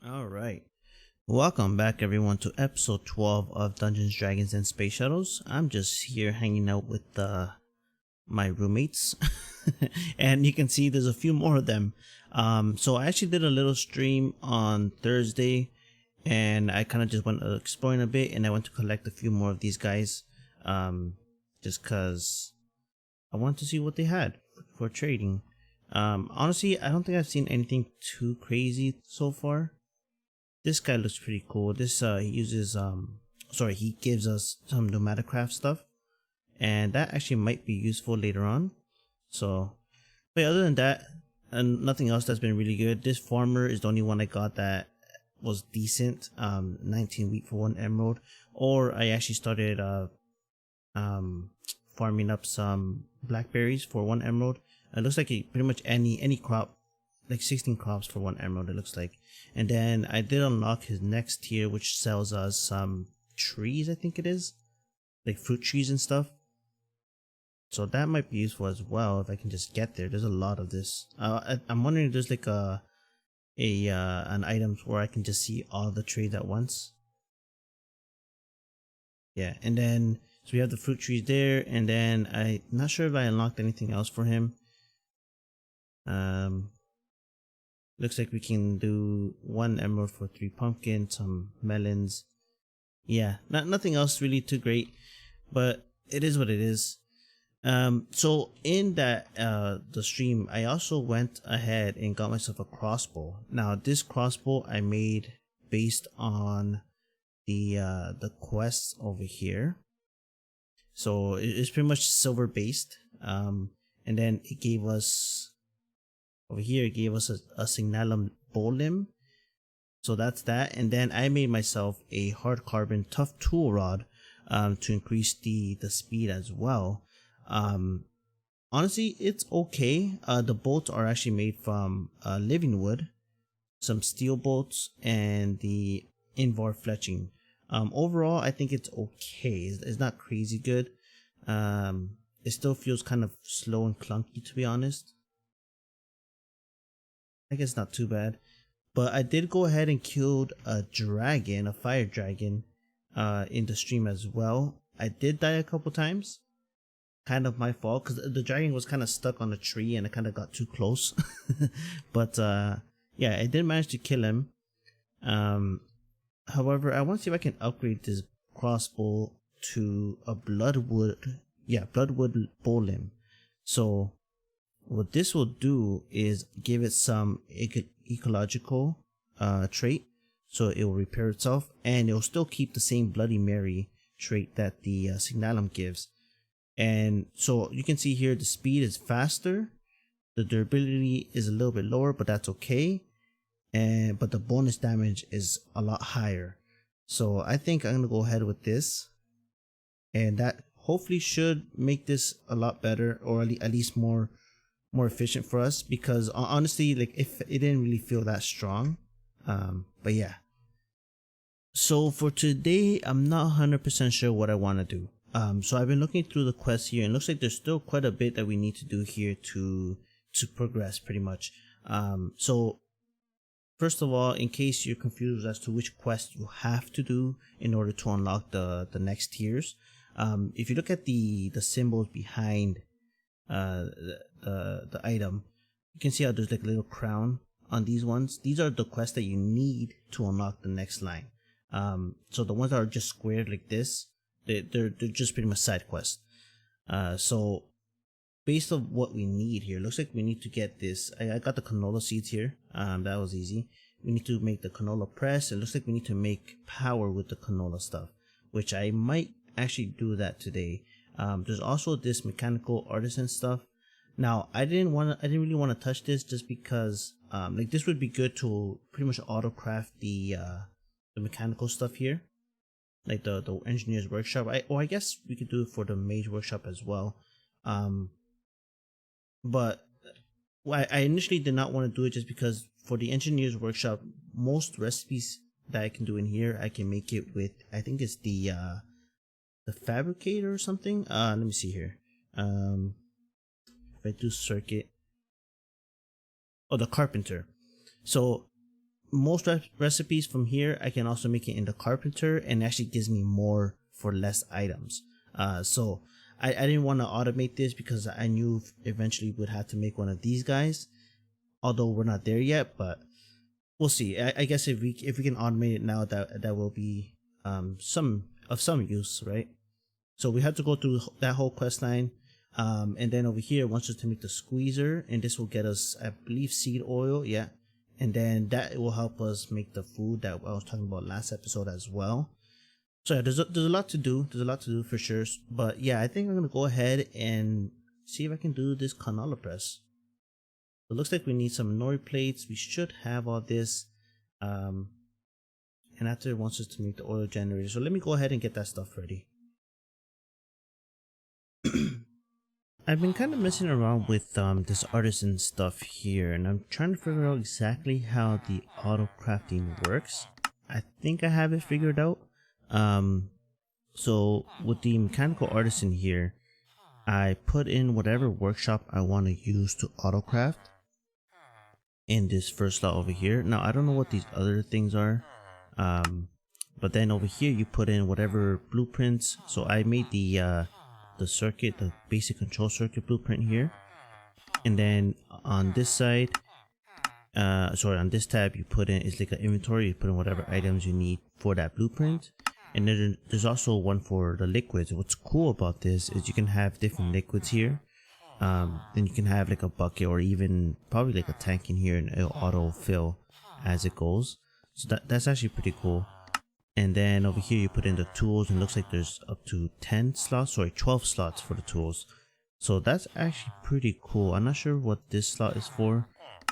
Alright, welcome back everyone to episode 12 of Dungeons, Dragons, and Space Shuttles. I'm just here hanging out with my roommates and you can see there's a few more of them. So I actually did a little stream on Thursday and I kind of just went exploring a bit and I went to collect a few more of these guys just because I wanted to see what they had for trading. Honestly, I don't think I've seen anything too crazy so far. This guy looks pretty cool. This he uses he gives us some pneumaticraft stuff, and that actually might be useful later on. So, but other than that, and nothing else that's been really good. This farmer is the only one I got that was decent. 19 wheat for 1 emerald. Or I actually started farming up some blackberries for 1 emerald. It looks like pretty much any crop, like 16 crops for 1 emerald it looks like. And then I did unlock his next tier, which sells us some trees, I think it is, like fruit trees and stuff. So that might be useful as well if I can just get there. There's a lot of this. I'm wondering if there's like an item where I can just see all the trades at once. Yeah, and then so we have the fruit trees there, and then I'm not sure if I unlocked anything else for him. Looks like we can do 1 emerald for 3 pumpkins, some melons. Yeah, nothing else really too great, but it is what it is. So in that the stream, I also went ahead and got myself a crossbow. Now this crossbow I made based on the quests over here. So it's pretty much silver based. And then it gave us over here, it gave us a signalum bow limb. So that's that. And then I made myself a hard carbon tough tool rod to increase the speed as well. Honestly, it's okay. The bolts are actually made from living wood, some steel bolts, and the invar fletching. Overall, I think it's okay. It's not crazy good. It still feels kind of slow and clunky, to be honest. I guess not too bad. But I did go ahead and killed a dragon, a fire dragon, in the stream as well. I did die a couple times. Kind of my fault because the dragon was kind of stuck on a tree and I kind of got too close. But yeah, I did manage to kill him. However, I want to see if I can upgrade this crossbow to a bloodwood bow limb. So what this will do is give it some ecological trait, so it will repair itself, and it will still keep the same Bloody Mary trait that the signalum gives. And so you can see here the speed is faster, the durability is a little bit lower, but that's okay, but the bonus damage is a lot higher. So I think I'm gonna go ahead with this, and that hopefully should make this a lot better, or at least more efficient for us, because honestly, like, if it didn't really feel that strong. But yeah, so for today I'm not 100% sure what I want to do. So I've been looking through the quests here and it looks like there's still quite a bit that we need to do here to progress pretty much. So first of all, in case you're confused as to which quest you have to do in order to unlock the next tiers, if you look at the symbols behind the item, you can see how there's like a little crown on these ones. These are the quests that you need to unlock the next line. So the ones that are just squared like this, they're just pretty much side quests. So based on what we need here, looks like we need to get this. I got the canola seeds here. That was easy. We need to make the canola press. It looks like we need to make power with the canola stuff, which I might actually do that today. There's also this mechanical artisan stuff. Now I didn't really want to touch this just because like this would be good to pretty much auto craft the mechanical stuff here, like the engineer's workshop. I guess we could do it for the mage workshop as well. But I initially did not want to do it just because for the engineer's workshop, most recipes that I can do in here, I can make it with, I think it's the fabricator or something. Let me see here. If I do circuit, oh, the carpenter. So most recipes from here, I can also make it in the carpenter, and actually gives me more for less items. So I didn't want to automate this because I knew eventually we'd have to make one of these guys. Although we're not there yet, but we'll see. I guess if we can automate it now, that will be some use, right? So we have to go through that whole quest line, and then over here wants us to make the squeezer, and this will get us, I believe, seed oil, yeah, and then that will help us make the food that I was talking about last episode as well. So yeah, there's a lot to do. There's a lot to do for sure. But yeah, I think I'm gonna go ahead and see if I can do this canola press. It looks like we need some nori plates. We should have all this. And after it wants us to make the oil generator. So let me go ahead and get that stuff ready. I've been kind of messing around with this artisan stuff here, and I'm trying to figure out exactly how the auto crafting works. I think I have it figured out. So with the mechanical artisan here, I put in whatever workshop I want to use to auto craft in this first slot over here. Now I don't know what these other things are, but then over here you put in whatever blueprints. So I made the circuit, the basic control circuit blueprint here, and then on this side, on this tab, you put in, it's like an inventory, you put in whatever items you need for that blueprint. And then there's also one for the liquids. What's cool about this is you can have different liquids here. Then you can have like a bucket or even probably like a tank in here, and it'll auto fill as it goes. So that's actually pretty cool. And then over here you put in the tools, and it looks like there's up to 12 slots for the tools. So that's actually pretty cool. I'm not sure what this slot is for,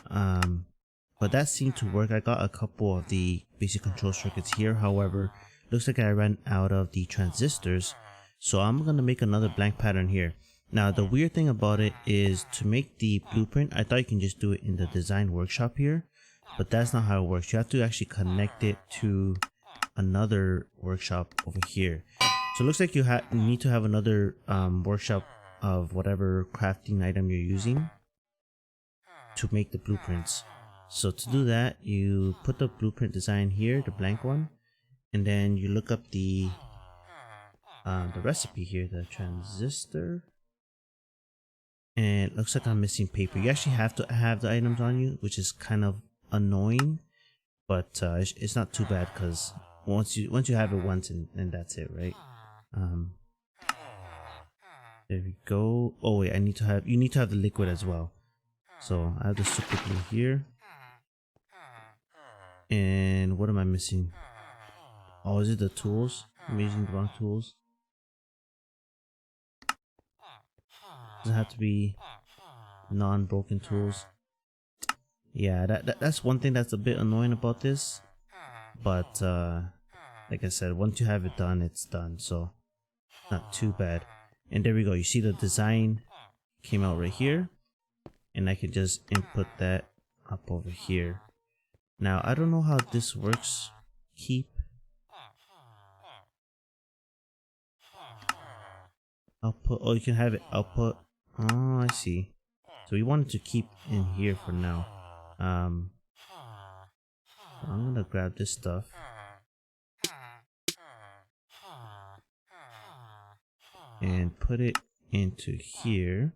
but that seemed to work. I got a couple of the basic control circuits here. However, looks like I ran out of the transistors, so I'm gonna make another blank pattern here. Now the weird thing about it is, to make the blueprint, I thought you can just do it in the design workshop here, but that's not how it works. You have to actually connect it to another workshop over here. So it looks like you need to have another workshop of whatever crafting item you're using to make the blueprints. So to do that, you put the blueprint design here, the blank one, and then you look up the recipe here, the transistor, and it looks like I'm missing paper. You actually have to have the items on you, which is kind of annoying, but it's not too bad, because once you have it once, and that's it, right? There we go. Oh wait, you need to have the liquid as well. So I have the super glue here, and what am I missing? Oh, is it the tools? I'm using the wrong tools. Does it have to be non-broken tools? Yeah, that's one thing that's a bit annoying about this, but like I said, once you have it done, it's done, so not too bad. And there we go. You see the design came out right here, and I can just input that up over here. Now I don't know how this works. Keep output. Oh, you can have it output. Oh, I see. So we wanted to keep in here for now. I'm gonna grab this stuff. And put it into here.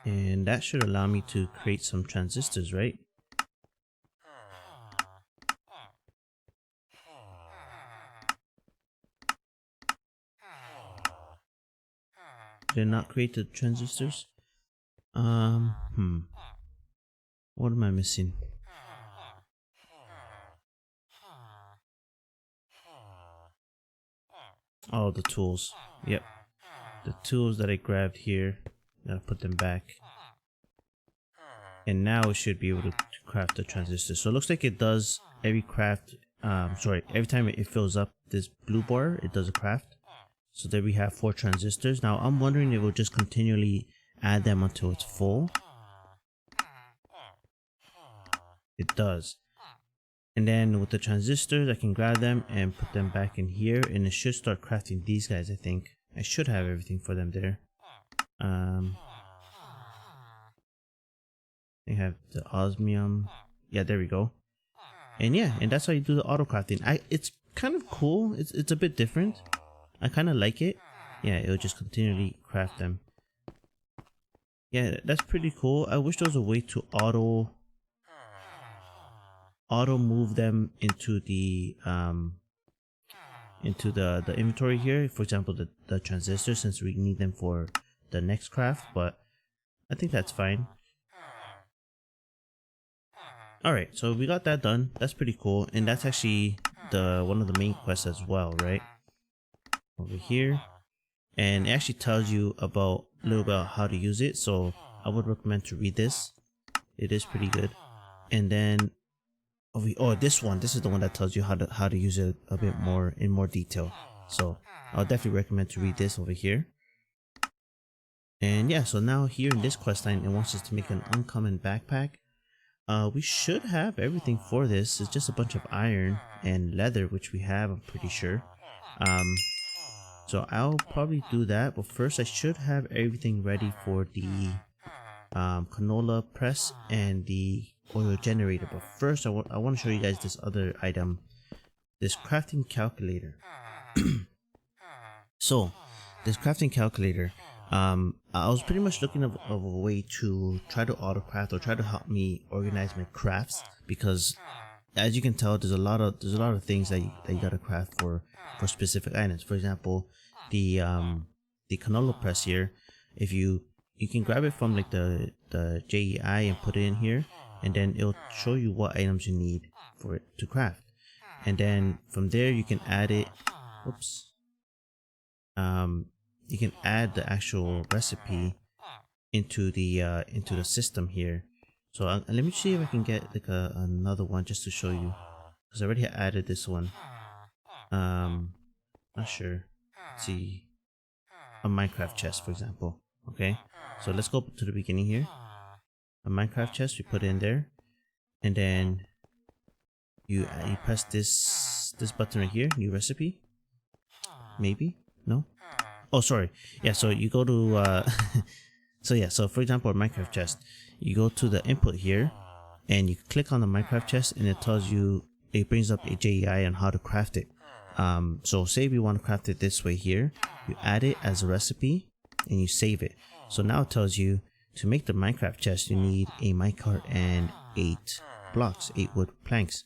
And that should allow me to create some transistors, right? Did it not create the transistors? What am I missing? Oh, the tools. Yep. The tools that I grabbed here. Gotta put them back. And now it should be able to craft the transistor. So it looks like it does every every time it fills up this blue bar, it does a craft. So there we have 4 transistors. Now I'm wondering if it will just continually add them until it's full. It does. And then with the transistors, I can grab them and put them back in here, and it should start crafting these guys, I think. I should have everything for them there. They have the osmium. Yeah, there we go. And yeah, and that's how you do the auto crafting. It's kind of cool. It's a bit different. I kind of like it. Yeah, it'll just continually craft them. Yeah, that's pretty cool. I wish there was a way to auto move them into the inventory here. For example, the transistors, since we need them for the next craft, but I think that's fine. Alright, so we got that done. That's pretty cool. And that's actually one of the main quests as well, right? Over here. And it actually tells you a little bit about how to use it. So I would recommend to read this. It is pretty good. And then this is the one that tells you how to use it a bit more in more detail. So I'll definitely recommend to read this over here. And yeah, so now here in this quest line, it wants us to make an uncommon backpack. We should have everything for this. It's just a bunch of iron and leather, which we have, I'm pretty sure. So I'll probably do that, but first I should have everything ready for the canola press and the oil generator. But first I want to show you guys this other item, this crafting calculator. So this crafting calculator, I was pretty much looking of a way to try to auto craft or try to help me organize my crafts, because as you can tell, there's a lot of things that you gotta craft for specific items. For example, the canola press here, if you can grab it from like the JEI and put it in here, and then it'll show you what items you need for it to craft, and then from there you can add it. Oops. You can add the actual recipe into the system here. So let me see if I can get like another one just to show you, because I already added this one. Not sure. Let's see, a Minecraft chest, for example. Okay, so let's go to the beginning here. A Minecraft chest, we put it in there, and then you press this button right here, new recipe. Maybe no. Oh, sorry. Yeah, so you go to so for example, a Minecraft chest, you go to the input here and you click on the Minecraft chest, and it brings up a JEI on how to craft it. So say we want to craft it this way here, you add it as a recipe and you save it. So now it tells you to make the Minecraft chest you need a minecart and 8 blocks, 8 wood planks.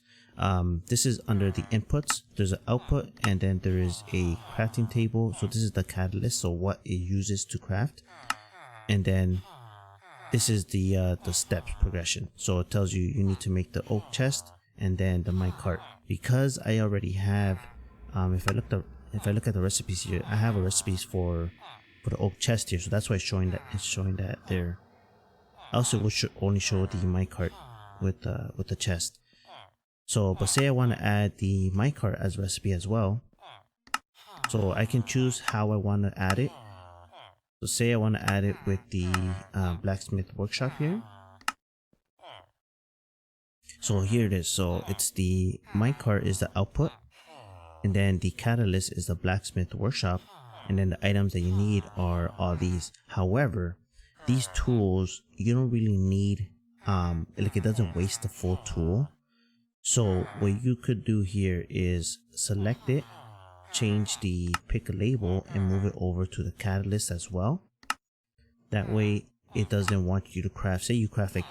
This is under the inputs. There's an output, and then there is a crafting table. So this is the catalyst, so what it uses to craft. And then this is the steps progression. So it tells you need to make the oak chest and then the minecart. Because I already have, if I look at the recipes here, I have a recipes for the oak chest here. So that's why it's showing that there. Also, it will only show the minecart with the chest. So, but say I want to add the minecart as recipe as well. So I can choose how I want to add it. So say I want to add it with the blacksmith workshop here. So here it is. So it's the minecart is the output, and then the catalyst is the blacksmith workshop, and then the items that you need are all these. However, these tools you don't really need. Like, it doesn't waste the full tool. So what you could do here is select it, change the pick a label, and move it over to the catalyst as well. That way it doesn't want you to craft, say you craft like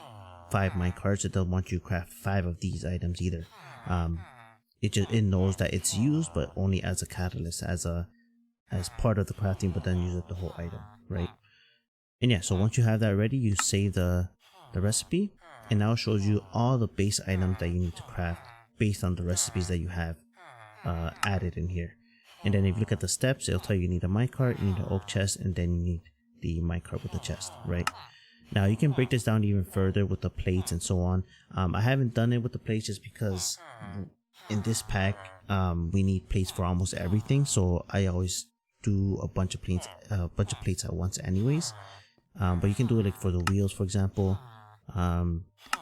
5 minecarts, it doesn't want you to craft 5 of these items either. It knows that it's used, but only as a catalyst, as part of the crafting, but then use it the whole item, right? And yeah, so once you have that ready, you save the recipe, and now it shows you all the base items that you need to craft based on the recipes that you have added in here. And then if you look at the steps, it'll tell you need a minecart, you need an oak chest, and then you need the minecart with the chest, right? Now you can break this down even further with the plates and so on. I haven't done it with the plates just because in this pack we need plates for almost everything, so I always do a bunch of plates at once anyways. But you can do it like for the wheels, for example.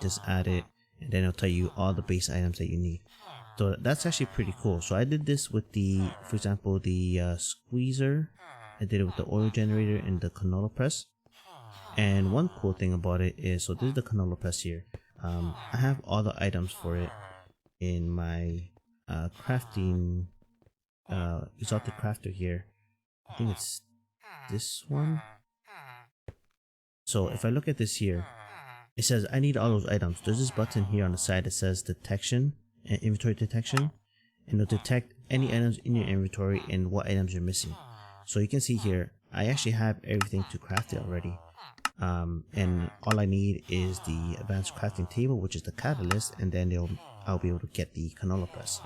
Just add it, and then it'll tell you all the base items that you need. So that's actually pretty cool. So I did this with for example, the squeezer I did it with the oil generator and the canola press. And one cool thing about it is, so this is the canola press here. I have all the items for it in my crafting exotic crafter here. I think it's this one. So if I look at this here, it says I need all those items. There's this button here on the side that says detection and inventory detection, and it'll detect any items in your inventory and what items you're missing. So you can see here, I actually have everything to craft it already. And all I need is the advanced crafting table, which is the catalyst, and then I'll be able to get the canola press.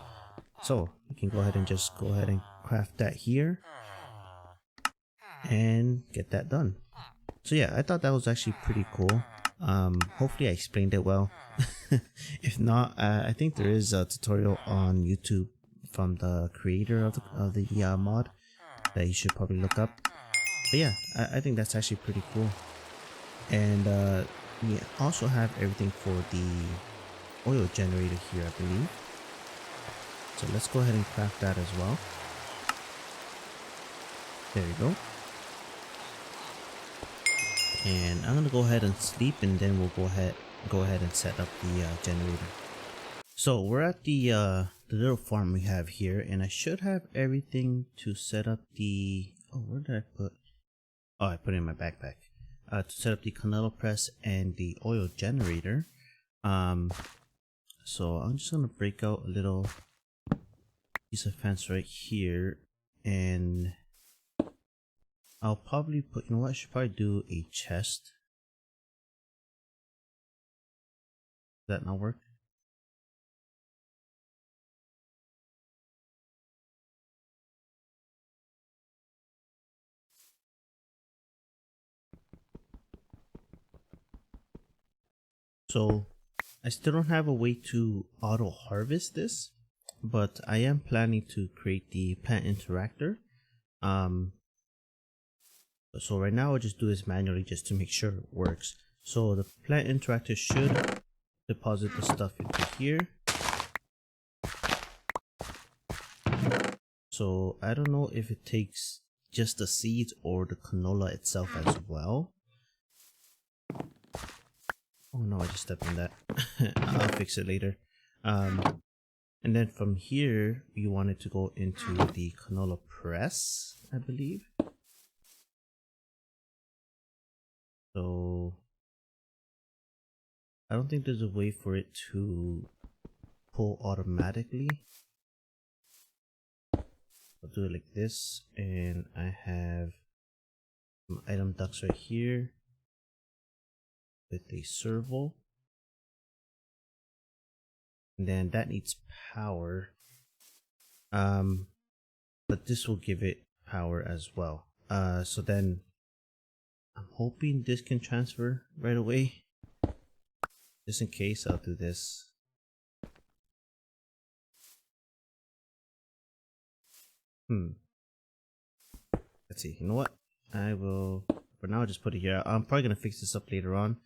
So you can go ahead and just go ahead and craft that here and get that done. So yeah, I thought that was actually pretty cool. Hopefully I explained it well. If not, I think there is a tutorial on YouTube from the creator of the mod that you should probably look up. But yeah, I think that's actually pretty cool. And we also have everything for the oil generator here, I believe. So let's go ahead and craft that as well. There you go. And I'm gonna go ahead and sleep, and then we'll go ahead and set up the generator. So we're at the little farm we have here, and I should have everything to set up the. Oh, where did I put? Oh, I put it in my backpack. To set up the canola press and the oil generator. So I'm just gonna break out a little piece of fence right here, and I'll probably put, you know what, I should probably do a chest. Does that not work? So I still don't have a way to auto harvest this, but I am planning to create the plant interactor. So right now I'll just do this manually just to make sure it works. So the plant interactor should deposit the stuff into here. So I don't know if it takes just the seeds or the canola itself as well. Oh no, I just stepped on that. I'll fix it later. And then from here, you want it to go into the canola press, I believe. So I don't think there's a way for it to pull automatically. I'll do it like this, and I have some item ducts right here with a servo, and then that needs power, but this will give it power as well. So then I'm hoping this can transfer right away. Just in case, I'll do this. Let's see, you know what, I will for now just put it here. I'm probably gonna fix this up later on.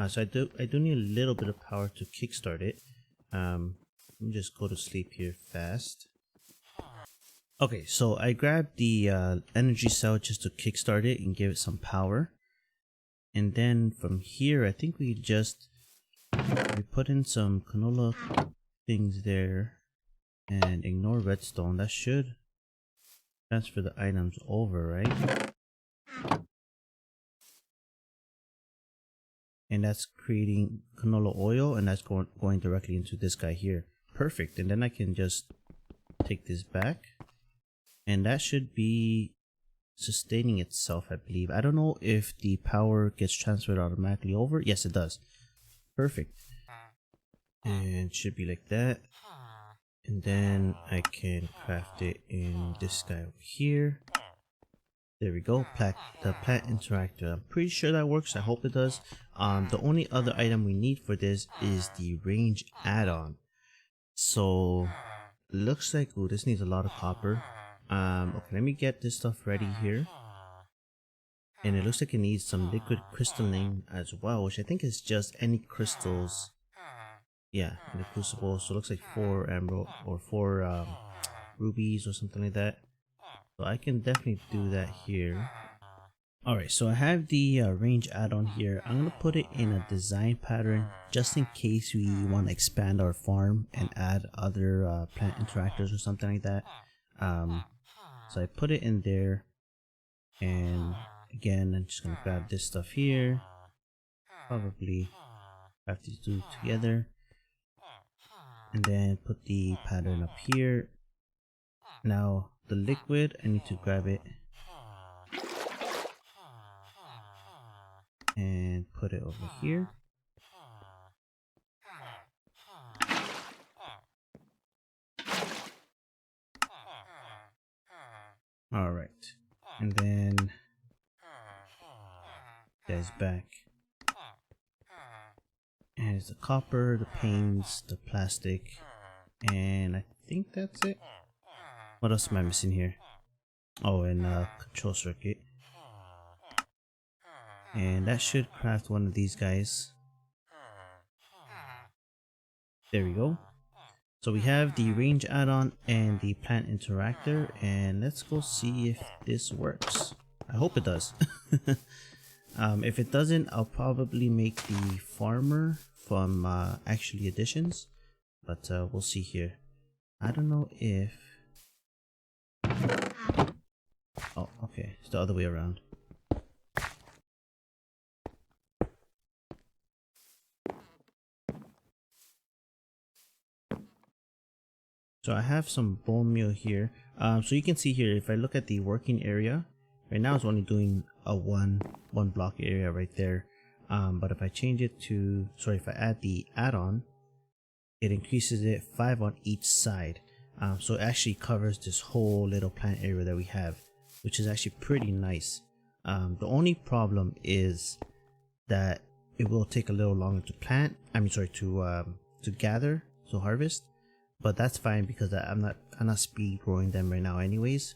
So I do need a little bit of power to kickstart it. Let me just go to sleep here fast. Okay, so I grabbed the energy cell just to kickstart it and give it some power. And then from here, I think we put in some canola things there and ignore redstone. That should transfer the items over, right? And that's creating canola oil, and that's going directly into this guy here. Perfect. And then I can just take this back, and that should be sustaining itself, I believe. I don't know if the power gets transferred automatically over. Yes, it does. Perfect. And it should be like that. And then I can craft it in this guy over here. There we go, the plant interactor. I'm pretty sure that works. I hope it does. The only other item we need for this is the range add-on. So looks like, oh, this needs a lot of copper. Okay, let me get this stuff ready here. And it looks like it needs some liquid crystalline as well, which I think is just any crystals. Yeah, in the crucible. So it looks like 4 emerald or 4 rubies or something like that. So I can definitely do that here. Alright, so I have the range add-on here. I'm going to put it in a design pattern just in case we want to expand our farm and add other plant interactors or something like that. So I put it in there, and again I'm just going to grab this stuff here. Probably have these two together, and then put the pattern up here. Now the liquid, I need to grab it and put it over here. Alright, and then there's back. And here's the copper, the paints, the plastic, and I think that's it. What else am I missing here? Oh, and control circuit. And that should craft one of these guys. There we go. So we have the range add-on and the plant interactor, and let's go see if this works. I hope it does. If it doesn't, I'll probably make the farmer from actually additions, but we'll see here. I don't know if... Oh, okay, it's the other way around. So I have some bone meal here. So you can see here, if I look at the working area, right now it's only doing a one block area right there. But if I change it to, sorry, if I add the add-on, it increases it 5 on each side. So it actually covers this whole little plant area that we have, which is actually pretty nice. The only problem is that it will take a little longer to plant. To gather, so harvest. But that's fine because I'm not speed growing them right now anyways.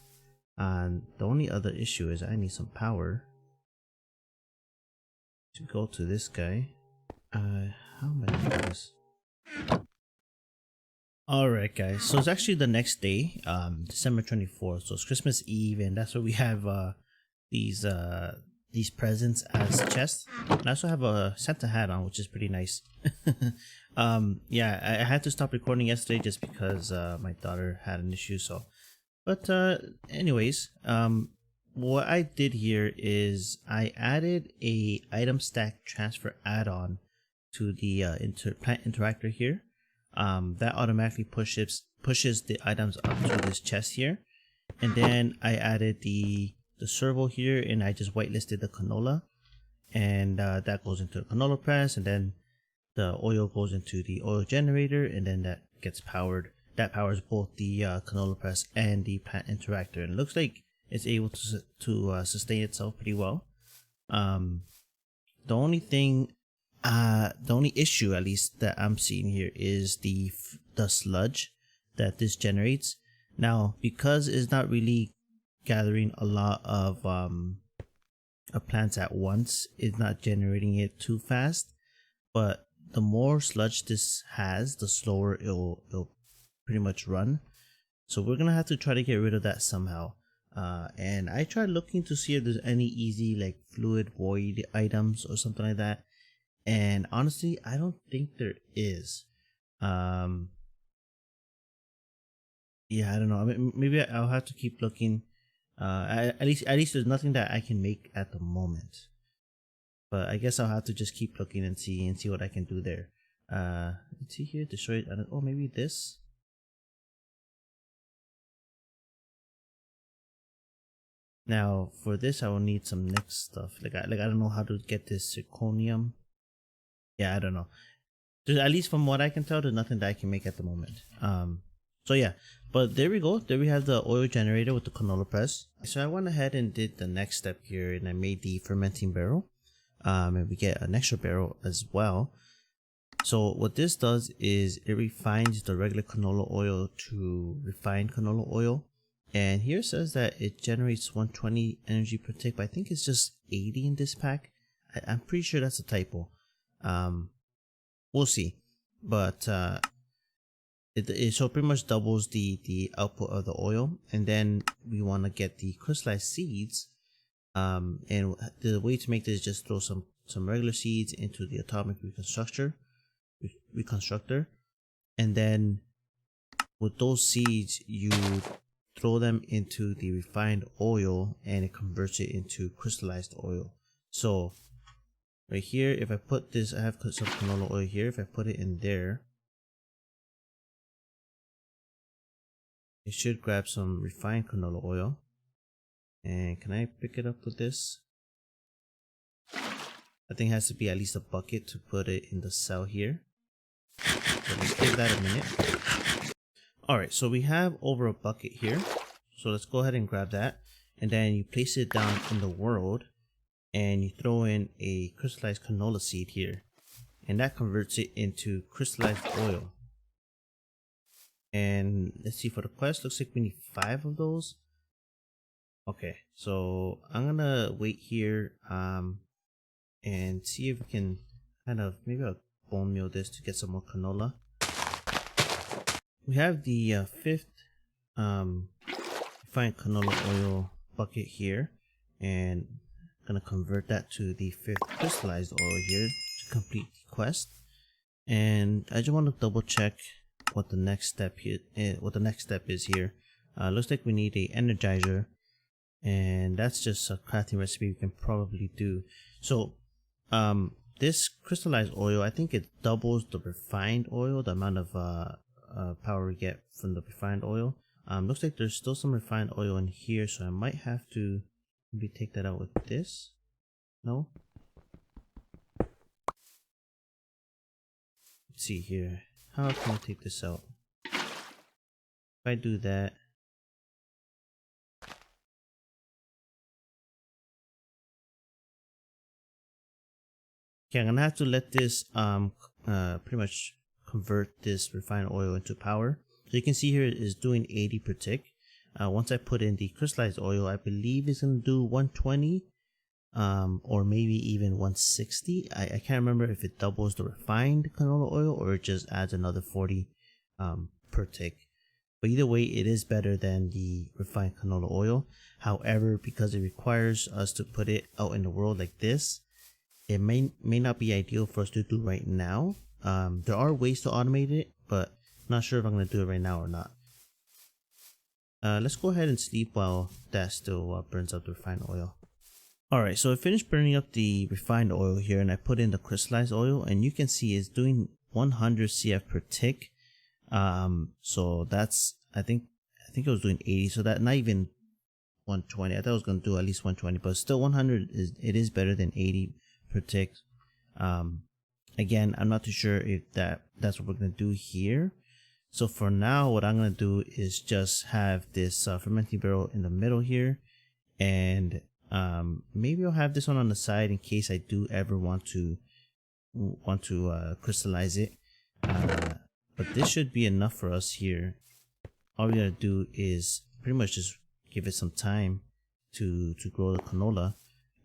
And the only other issue is I need some power to go to this guy. How am I gonna do this? Alright guys, so it's actually the next day, December 24th, so it's Christmas Eve, and that's where we have these presents as chests. And I also have a Santa hat on, which is pretty nice. Yeah, I had to stop recording yesterday just because my daughter had an issue. So, but anyways, what I did here is I added a item stack transfer add-on to the plant interactor here. That automatically pushes the items up to this chest here, and then I added the servo here, and I just whitelisted the canola, and that goes into the canola press, and then the oil goes into the oil generator, and then that gets powered. That powers both the canola press and the plant interactor, and it looks like it's able to sustain itself pretty well. The only issue, at least, that I'm seeing here is the sludge that this generates. Now, because it's not really gathering a lot of plants at once, it's not generating it too fast, but the more sludge this has, the slower it'll pretty much run. So we're gonna have to try to get rid of that somehow. And I tried looking to see if there's any easy like fluid void items or something like that, and honestly I don't think there is. Yeah, I don't know. I mean, maybe I'll have to keep looking. At least there's nothing that I can make at the moment. But I guess I'll have to just keep looking and see what I can do there. Let's see here, destroy it. Oh, maybe this. Now for this, I will need some next stuff. Like I don't know how to get this zirconium. Yeah, I don't know. There's, at least from what I can tell, there's nothing that I can make at the moment. So yeah, but there we go. There we have the oil generator with the canola press. So I went ahead and did the next step here, and I made the fermenting barrel. And we get an extra barrel as well. So what this does is it refines the regular canola oil to refined canola oil. And here it says that it generates 120 energy per tick, but I think it's just 80 in this pack. I'm pretty sure that's a typo. We'll see. But It so pretty much doubles the output of the oil. And then we want to get the crystallized seeds. And the way to make this is just throw some regular seeds into the atomic reconstructor, and then with those seeds you throw them into the refined oil and it converts it into crystallized oil. So right here, if I put this, I have some canola oil here. If I put it in there, it should grab some refined canola oil. And can I pick it up with this? I think it has to be at least a bucket to put it in the cell here. So let's give that a minute. Alright, so we have over a bucket here. So let's go ahead and grab that. And then you place it down in the world. And you throw in a crystallized canola seed here. And that converts it into crystallized oil. And let's see, for the quest, looks like we need 5 of those. Okay, so I'm gonna wait here and see if we can kind of, maybe I'll bone meal this to get some more canola. We have the 5th refined canola oil bucket here, and I'm gonna convert that to the 5th crystallized oil here to complete the quest. And I just want to double check what the next step is here. Looks like we need a energizer. And that's just a crafting recipe we can probably do. So this crystallized oil, I think it doubles the refined oil, the amount of power we get from the refined oil. Looks like there's still some refined oil in here, so I might have to maybe take that out with this. No? Let's see here. How can I take this out? If I do that, okay, I'm gonna have to let this pretty much convert this refined oil into power. So you can see here it is doing 80 per tick. Once I put in the crystallized oil, I believe it's gonna do 120 or maybe even 160. I can't remember if it doubles the refined canola oil or it just adds another 40 per tick. But either way, it is better than the refined canola oil. However, because it requires us to put it out in the world like this, it may not be ideal for us to do right now. There are ways to automate it, but not sure if I'm going to do it right now or not. Let's go ahead and sleep while that still burns up the refined oil. Alright, so I finished burning up the refined oil here and I put in the crystallized oil, and you can see it's doing 100 CF per tick. So that's, I think it was doing 80, so that not even 120. I thought it was going to do at least 120, but still 100 is better than 80 per tick. Again, I'm not too sure if that's what we're going to do here. So for now, what I'm going to do is just have this fermenting barrel in the middle here, and maybe I'll have this one on the side in case I do ever want to crystallize it. But this should be enough for us here. All we gotta do is pretty much just give it some time to grow the canola,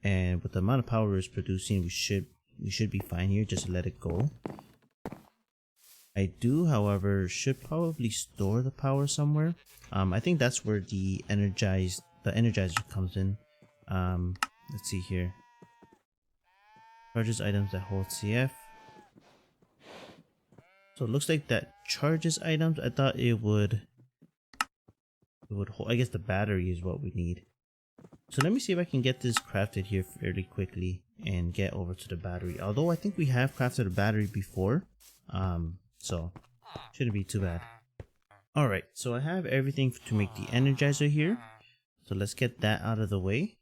and with the amount of power it's producing, we should be fine here. Just let it go. I do, however, should probably store the power somewhere. I think that's where the energizer comes in. Let's see here. Charges items that hold CF. So it looks like that charges items. I thought it would hold. I guess the battery is what we need. So let me see if I can get this crafted here fairly quickly and get over to the battery. Although I think we have crafted a battery before. So shouldn't be too bad. Alright, so I have everything to make the energizer here. So let's get that out of the way.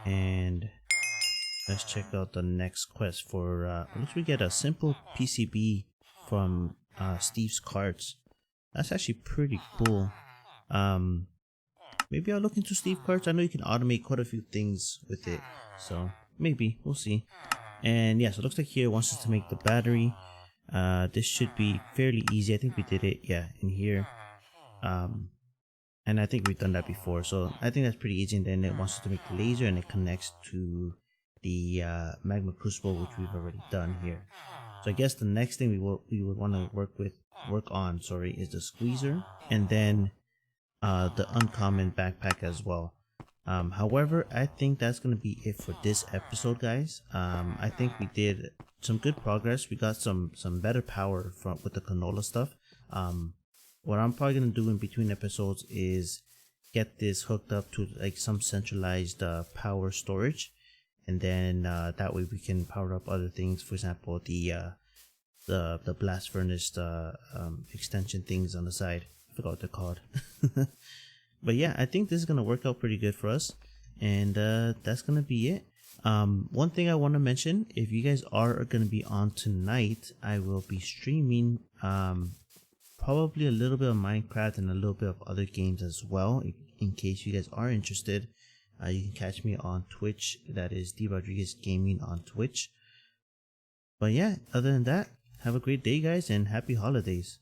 And let's check out the next quest for let's we get a simple PCB from Steve's carts. That's actually pretty cool. Maybe I'll look into Steve carts. I know you can automate quite a few things with it, so maybe we'll see. And yeah, so it looks like here it wants us to make the battery. This should be fairly easy. I think we did it, yeah, in here. And I think we've done that before, so I think that's pretty easy. And then it wants us to make the laser, and it connects to the magma crucible, which we've already done here. So I guess the next thing we would want to work on is the squeezer, and then the uncommon backpack as well. However, I think that's gonna be it for this episode, guys. I think we did some good progress. We got some better power with the canola stuff. What I'm probably gonna do in between episodes is get this hooked up to like some centralized power storage, and then that way we can power up other things. For example, the blast furnace extension things on the side. I forgot what they're called. But yeah, I think this is gonna work out pretty good for us, and that's gonna be it. One thing I want to mention, if you guys are gonna be on tonight, I will be streaming probably a little bit of Minecraft and a little bit of other games as well. In case you guys are interested, you can catch me on Twitch. That is D Rodriguez Gaming on Twitch. But yeah, other than that, have a great day, guys, and happy holidays.